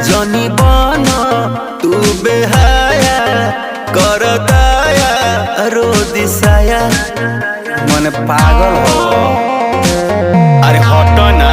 जनी बन तू बेहाया कर दया रो दिसाया मन पागल हो। अरे हटो ना